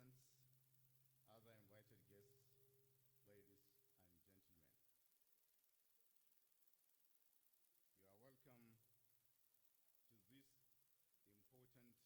consultants, other invited guests, ladies and gentlemen. You are welcome to this important and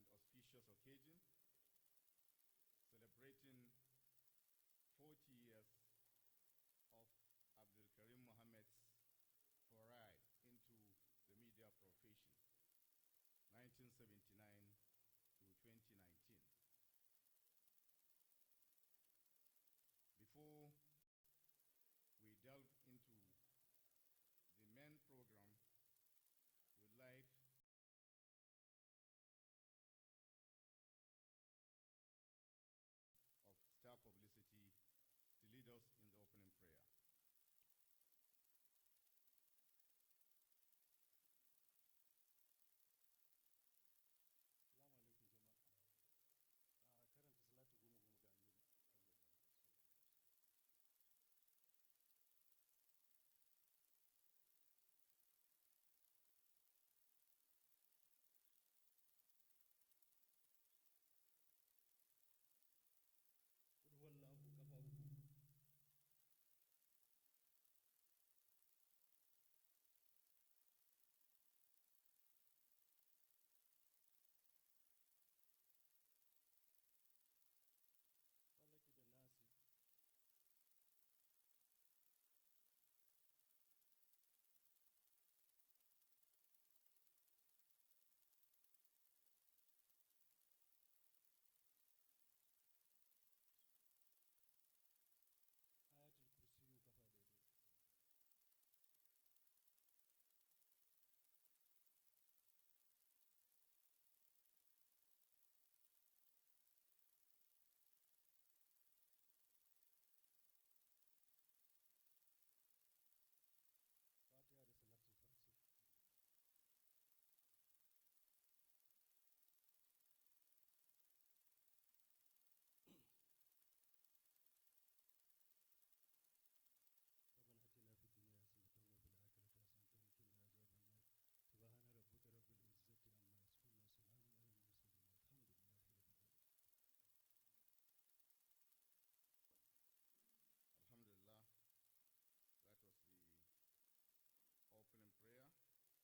auspicious occasion, celebrating 40 years of Abdul Karim Mohammed's foray into the media profession, 1979 to 2019. Before we delve into the main program, we'd like of Star Publicity to lead us in the opening prayer. Assalamu alaikum jama'a. Karanta salatu goma goma ga annabi sallallahu alaihi wasallam. Qul huwallahu kafa uku. Falaki da nasi. Ayatul kursiyu kafa daidai. Fatiha da salatul fatiha. ربنا آتنا في الدنيا حسنة وفي الآخرة حسنة وقنا عذاب النار. سبحان ربك رب العزة عما يصفون وسلام على المرسلين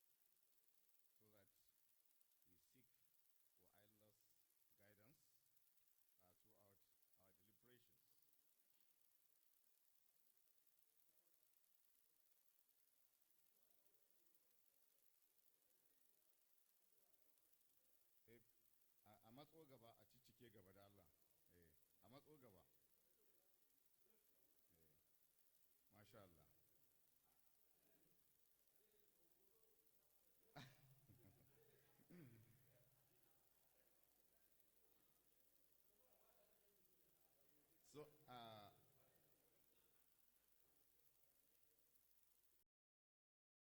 والحمد لله رب العالمين. Alhamdulillah, that was the opening prayer, so that we seek for Allah's guidance throughout our deliberations. A matso gaba a cicike gaba da Allah. A matso gaba. Masha Allah. So,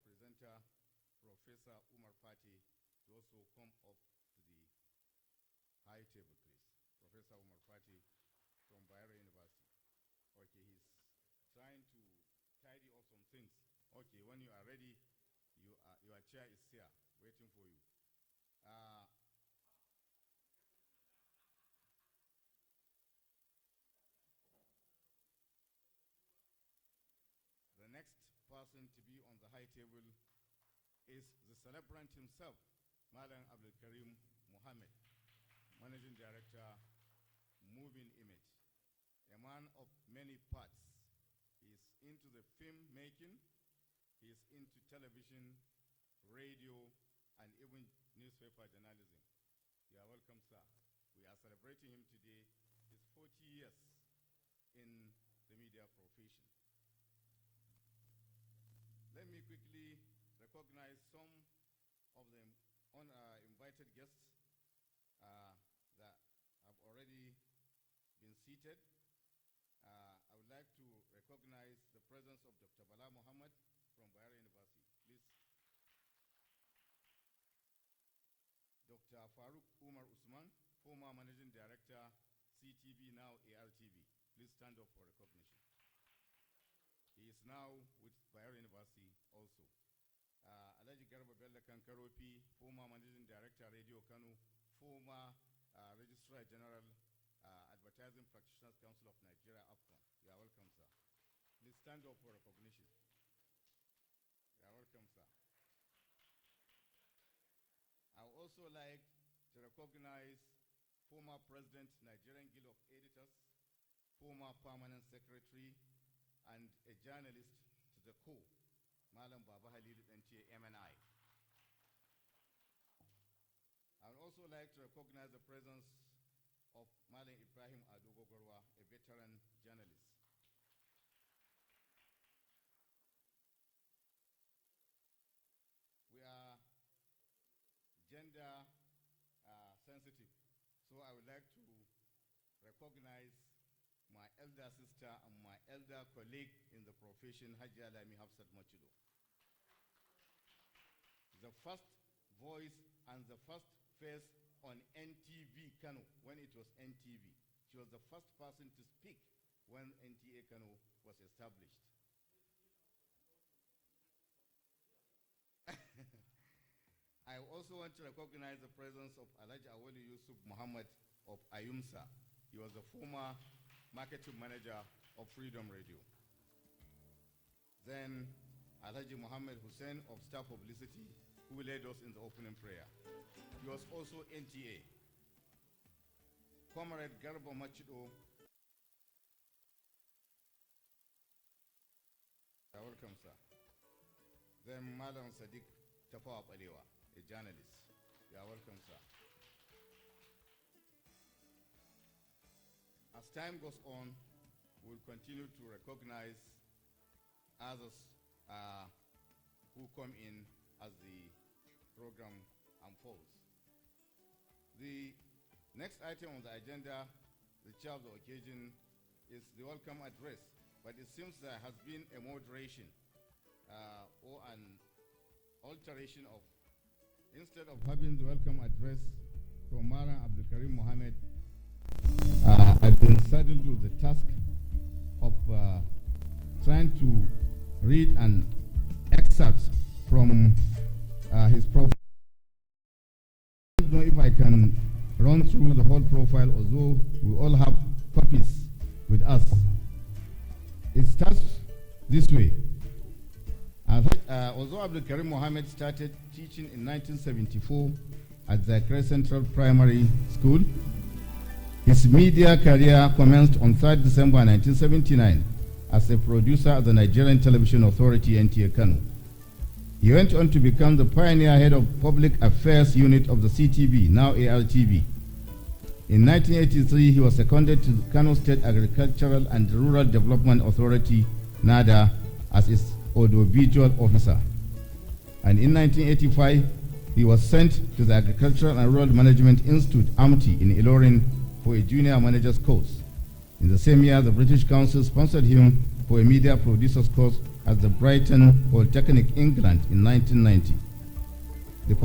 presenter Professor Umar Pati to also come up to the high table, please. Professor Umar Pati from Bayero University. Okay, he's trying to tidy up some things. Okay, when you are ready, your chair is here, waiting for you. The next person to be on the high table is the celebrant himself, Malam Abdul Karim Mohammed, Managing Director, Moving Image. A man of many parts. He is into the film making, he is into television, radio, and even newspaper journalism. You are welcome, sir. We are celebrating him today. His 40 years in the media profession. Let me quickly recognize some of the invited guests that have already been seated. I would like to recognize the presence of Dr. Bala Muhammad from Bayero University. Please. Dr. Farooq Umar Usman, former Managing Director, CTV, now ARTV. Please stand up for recognition. He is now with Bayero University also. Alhaji Garba Bello Kankaropi, former Managing Director, Radio Kano, former Registrar General, Advertising Practitioners Council of Nigeria, APCON. You are welcome, sir. Please stand up for recognition. You are welcome, sir. I would also like to recognize former President, Nigerian Guild of Editors, former Permanent Secretary, and a journalist to the core, Malam Baba Halidu NTA MNI. I would also like to recognize the presence of Malam Ibrahim Adogogorwa, a veteran journalist. We are gender sensitive, so I would like to recognize my elder sister and my elder colleague in the profession, Hajia Lami Hafsat Machido. The first voice and the first face on NTV Kano when it was NTV. She was the first person to speak when NTA Kano was established. I also want to recognize the presence of Alhaji Awali Yusuf Muhammad of Ayumsa. He was the former marketing manager of Freedom Radio. Then Alhaji Muhammad Hussein of Star Publicity, who led us in the opening prayer. He was also NTA. Comrade Garba Machido. Welcome, sir. Then Madam Sadiq Tafawa Balewa, a journalist. You are welcome, sir. As time goes on, we'll continue to recognize others who come in as the program unfolds. The next item on the agenda, the chair of the occasion, is the welcome address. But it seems there has been a moderation or an alteration of, instead of having the welcome address from Mara Abdul Karim Mohammed, I've been saddled with the task of trying to read an excerpt from his profile. I don't know if I can run through the whole profile, although we all have copies with us. It starts this way. Although Abdul Karim Mohammed started teaching in 1974 at Zakir Central Primary School, his media career commenced on 3rd December 1979 as a producer at the Nigerian Television Authority, NTA Kano. He went on to become the pioneer head of Public Affairs Unit of the CTV, now ARTV. In 1983, he was seconded to the Kano State Agricultural and Rural Development Authority, NADA, as its audiovisual officer. And in 1985, he was sent to the Agricultural and Rural Management Institute, AMTI, in Ilorin for a junior manager's course. In the same year, the British Council sponsored him for a media producer's course at the Brighton Polytechnic, England in 1990. The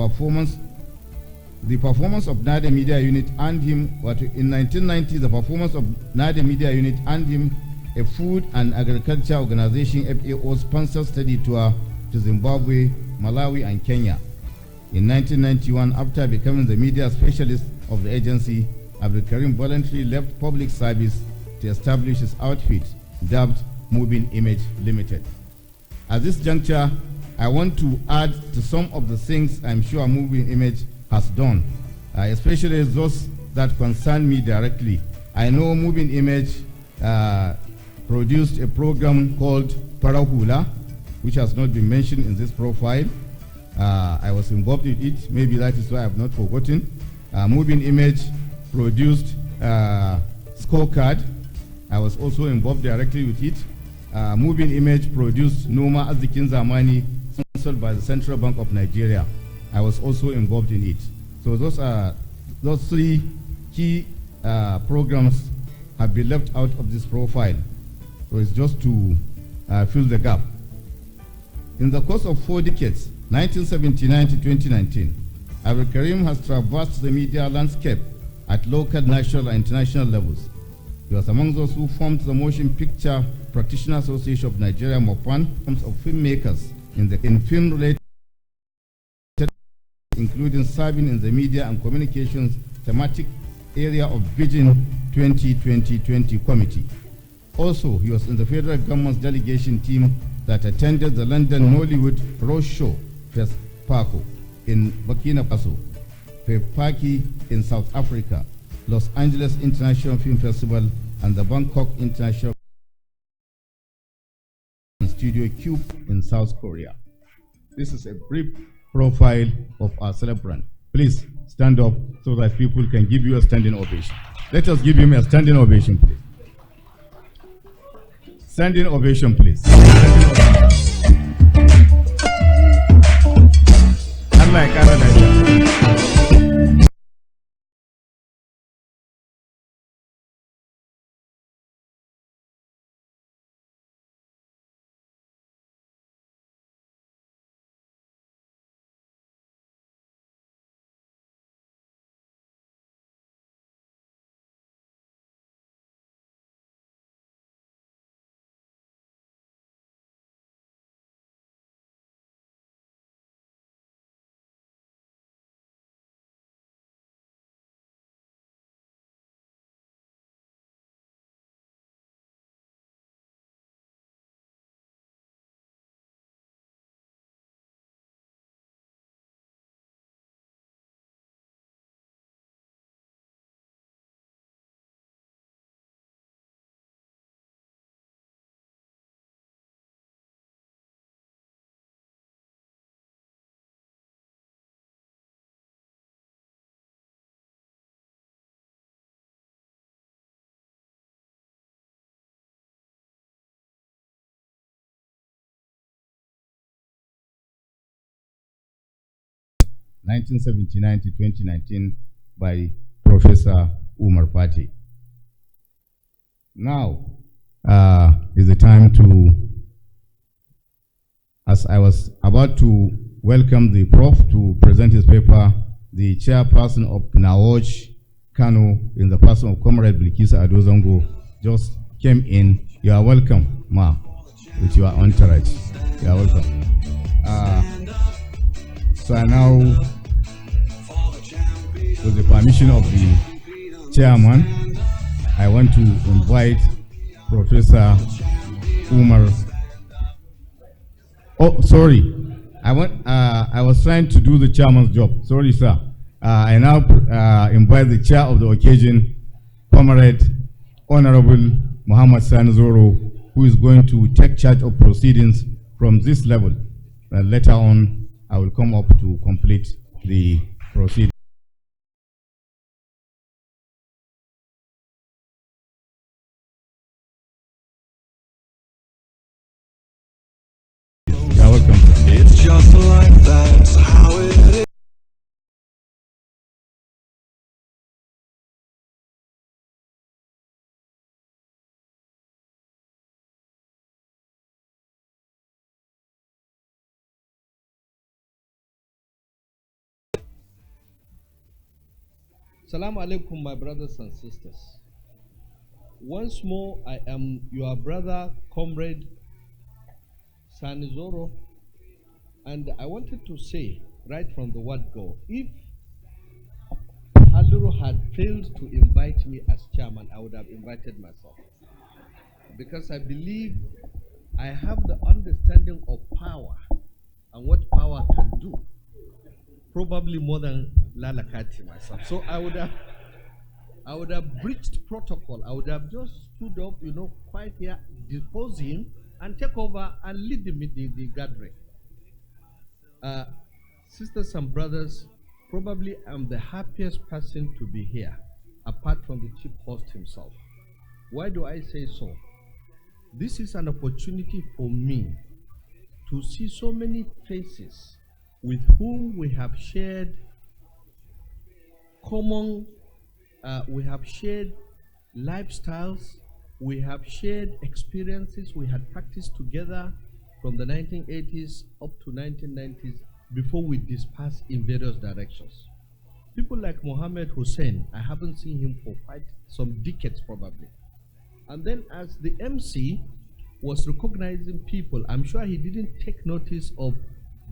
performance of NADA Media Unit earned him, in 1990, the performance of NADA Media Unit earned him a Food and Agriculture Organization FAO sponsored study tour to Zimbabwe, Malawi, and Kenya. In 1991, after becoming the media specialist of the agency, Abdul Karim voluntarily left public service to establish his outfit, dubbed Moving Image Limited. At this juncture, I want to add to some of the things I'm sure Moving Image has done, especially those that concern me directly. I know Moving Image produced a program called Parahula, which has not been mentioned in this profile. I was involved in it, maybe that is why I have not forgotten. Moving Image produced Scorecard. I was also involved directly with it. Moving Image produced Noma Azikin Zamani, sponsored by the Central Bank of Nigeria. I was also involved in it. So those three key programs have been left out of this profile. So it's just to fill the gap. In the course of 4 decades, 1979 to 2019, Abdul Karim has traversed the media landscape at local, national, and international levels. He was among those who formed the Motion Picture Practitioner Association of Nigeria, MOPAN, of filmmakers in film-related, including serving in the media and communications thematic area of bridging 2020 committee. Also, he was in the federal government's delegation team that attended the London Nollywood Rose Show, FESPACO, in Burkina Faso, FEPACI in South Africa, Los Angeles International Film Festival, and the Bangkok International Studio Cube in South Korea. This is a brief profile of our celebrant. Please stand up so that people can give you a standing ovation. Let us give him a standing ovation, please. Standing ovation, please. Unlike other Nigerians. (1979 to 2019) by Professor Umar Pate. Now is the time to, as I was about to welcome the Prof to present his paper, the chairperson of Nawoj Kano, in the person of Comrade Bilkisa Adozongo, just came in. You are welcome, Ma, with your entourage. You are welcome. So now, with the permission of the chairman, I want to invite Professor Umar. Oh, sorry. I was trying to do the chairman's job. Sorry, sir. I now invite the chair of the occasion, Comrade Honorable Muhammad Sanzoro, who is going to take charge of proceedings from this level. Later on, I will come up to complete the proceedings. You're welcome. It's just like that's how it is. Assalamu alaikum, my brothers and sisters. Once more, I am your brother, Comrade Sanizoro, and I wanted to say right from the word go, if Halluru had failed to invite me as chairman, I would have invited myself. Because I believe I have the understanding of power and what power can do. Probably more than Lalakati myself. So I would have breached protocol. I would have just stood up, quiet here, depose him, and take over and lead the gathering. Sisters and brothers, probably I'm the happiest person to be here, apart from the chief host himself. Why do I say so? This is an opportunity for me to see so many faces with whom we have shared common, we have shared lifestyles, we have shared experiences, we had practiced together from the 1980s up to 1990s before we dispersed in various directions. People like Mohammed Hussein, I haven't seen him for quite some decades probably. And then as the MC was recognizing people, I'm sure he didn't take notice of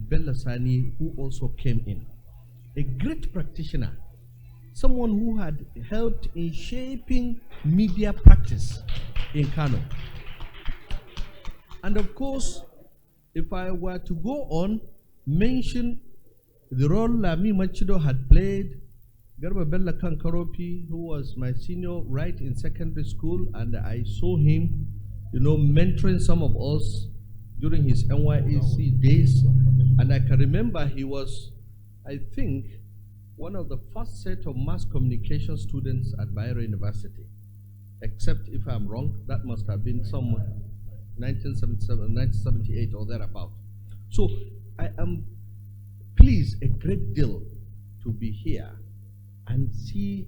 Bellasani, who also came in. A great practitioner, someone who had helped in shaping media practice in Kano. And of course, if I were to go on, mention the role Lami Machido had played, Garba Bella Kankaropi, who was my senior right in secondary school, and I saw him, mentoring some of us during his NYAC days. And I can remember he was, I think, one of the first set of mass communication students at Bayero University. Except if I'm wrong, that must have been somewhere 1977, 1978 or thereabout. So I am pleased a great deal to be here and see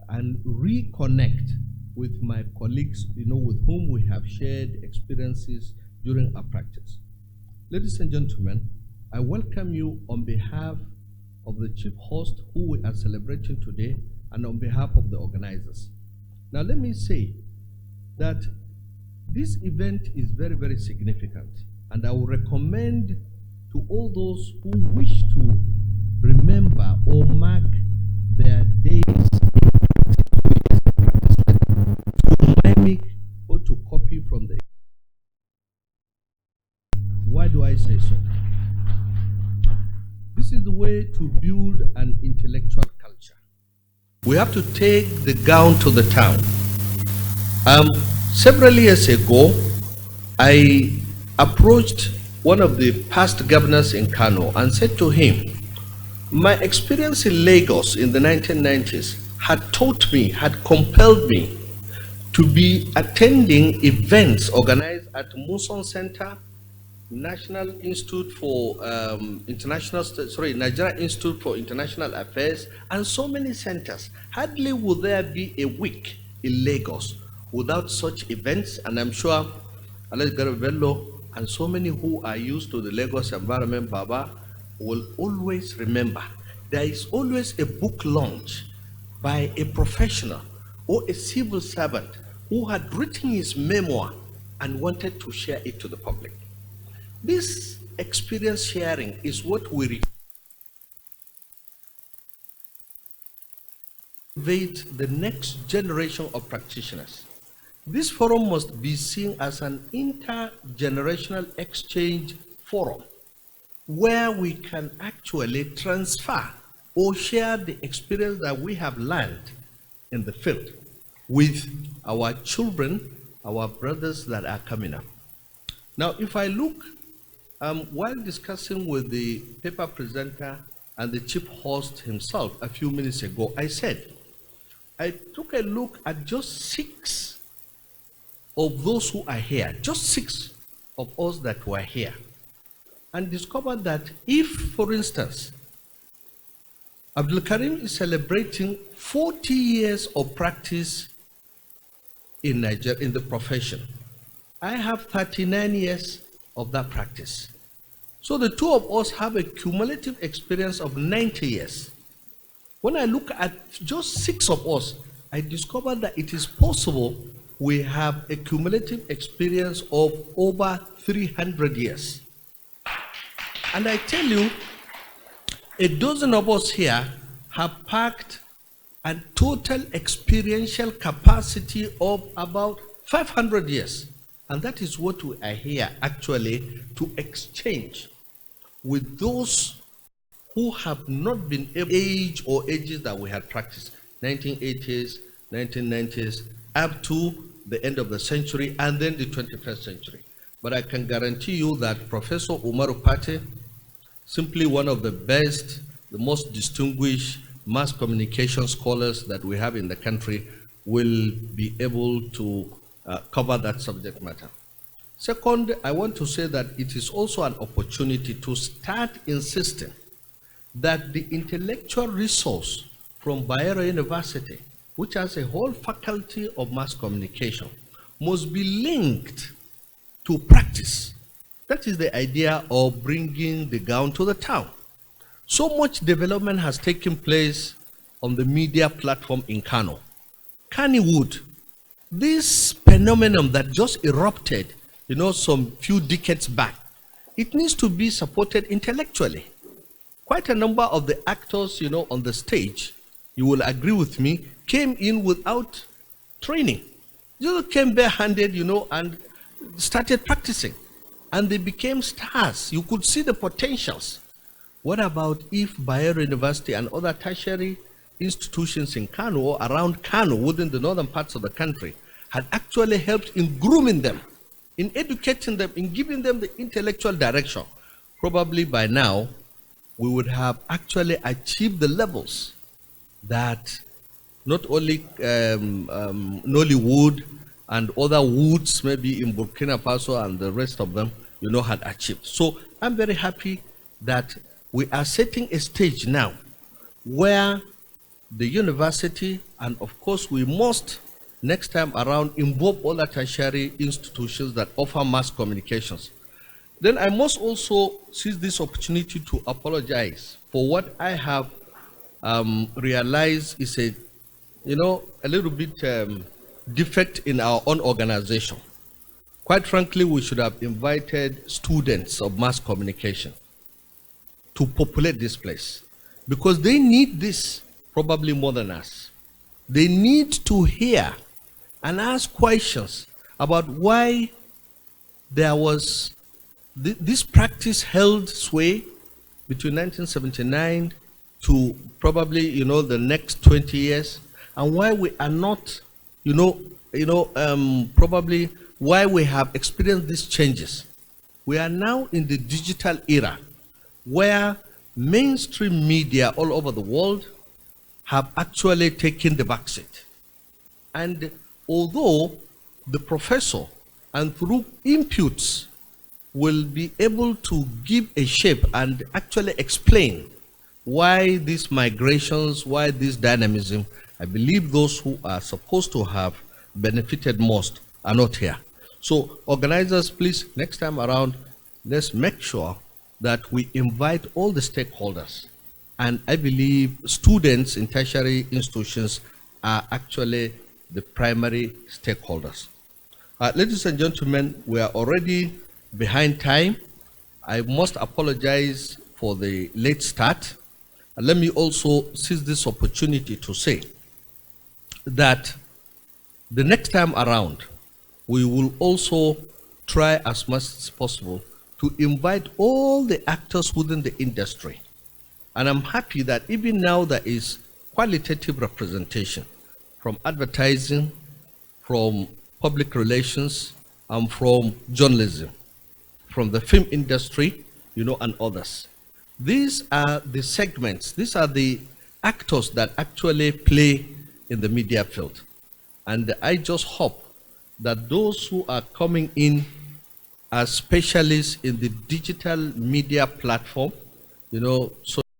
and reconnect with my colleagues, with whom we have shared experiences during our practice. Ladies and gentlemen, I welcome you on behalf of the chief host who we are celebrating today and on behalf of the organizers. Now let me say that this event is very, very significant, and I will recommend to all those who wish to remember or mark their days to mimic or to copy from the. Why do I say so? This is the way to build an intellectual culture. We have to take the gown to the town. Several years ago, I approached one of the past governors in Kano and said to him, my experience in Lagos in the 1990s had taught me, had compelled me to be attending events organized at Muson Center, National Institute for Nigeria Institute for International Affairs, and so many centers. Hardly would there be a week in Lagos without such events, and I'm sure Alex Garabello and so many who are used to the Lagos environment, Baba, will always remember. There is always a book launch by a professional or a civil servant who had written his memoir and wanted to share it to the public. This experience sharing is what we elevate the next generation of practitioners. This forum must be seen as an intergenerational exchange forum where we can actually transfer or share the experience that we have learned in the field with our children, our brothers that are coming up. Now, if I look, while discussing with the paper presenter and the chief host himself a few minutes ago, I said, I took a look at just 6 of those who are here, just 6 of us that were here, and discovered that if, for instance, Abdul Karim is celebrating 40 years of practice in Nigeria in the profession, I have 39 years of that practice. So the two of us have a cumulative experience of 90 years. When I look at just 6 of us, I discovered that it is possible we have a cumulative experience of over 300 years. And I tell you, a dozen of us here have packed a total experiential capacity of about 500 years. And that is what we are here actually to exchange with those who have not been able age or ages that we had practiced, 1980s, 1990s, up to the end of the century and then the 21st century. But I can guarantee you that Professor Umaru Pate, simply one of the best, the most distinguished mass communication scholars that we have in the country, will be able to cover that subject matter. Second, I want to say that it is also an opportunity to start insisting that the intellectual resource from Bayero University, which has a whole faculty of mass communication, must be linked to practice. That is the idea of bringing the gown to the town. So much development has taken place on the media platform in Kano. Kannywood, this phenomenon that just erupted, some few decades back, it needs to be supported intellectually. Quite a number of the actors, on the stage you will agree with me, came in without training. Just came barehanded, and started practicing. And they became stars. You could see the potentials. What about if Bayero University and other tertiary institutions in Kano or around Kano, within the northern parts of the country, had actually helped in grooming them, in educating them, in giving them the intellectual direction? Probably by now, we would have actually achieved the levels that not only Nollywood and other woods, maybe in Burkina Faso and the rest of them, had achieved. So I'm very happy that we are setting a stage now where the university, and of course we must next time around involve all the tertiary institutions that offer mass communications. Then I must also seize this opportunity to apologize for what I have realized is a little bit defect in our own organization. Quite frankly, we should have invited students of mass communication to populate this place, because they need this probably more than us. They need to hear and ask questions about why there was this practice held sway between 1979 to probably the next 20 years, and why we are not probably why we have experienced these changes. We are now in the digital era where mainstream media all over the world have actually taken the backseat. And although the professor, and through inputs, will be able to give a shape and actually explain why these migrations, why this dynamism, I believe those who are supposed to have benefited most are not here. So organizers, please, next time around, let's make sure that we invite all the stakeholders. And I believe students in tertiary institutions are actually the primary stakeholders. Ladies and gentlemen, we are already behind time. I must apologize for the late start. And let me also seize this opportunity to say that the next time around, we will also try as much as possible to invite all the actors within the industry. And I'm happy that even now there is qualitative representation from advertising, from public relations, and from journalism, from the film industry, and others. These are the segments, these are the actors that actually play in the media field. And I just hope that those who are coming in as specialists in the digital media platform, so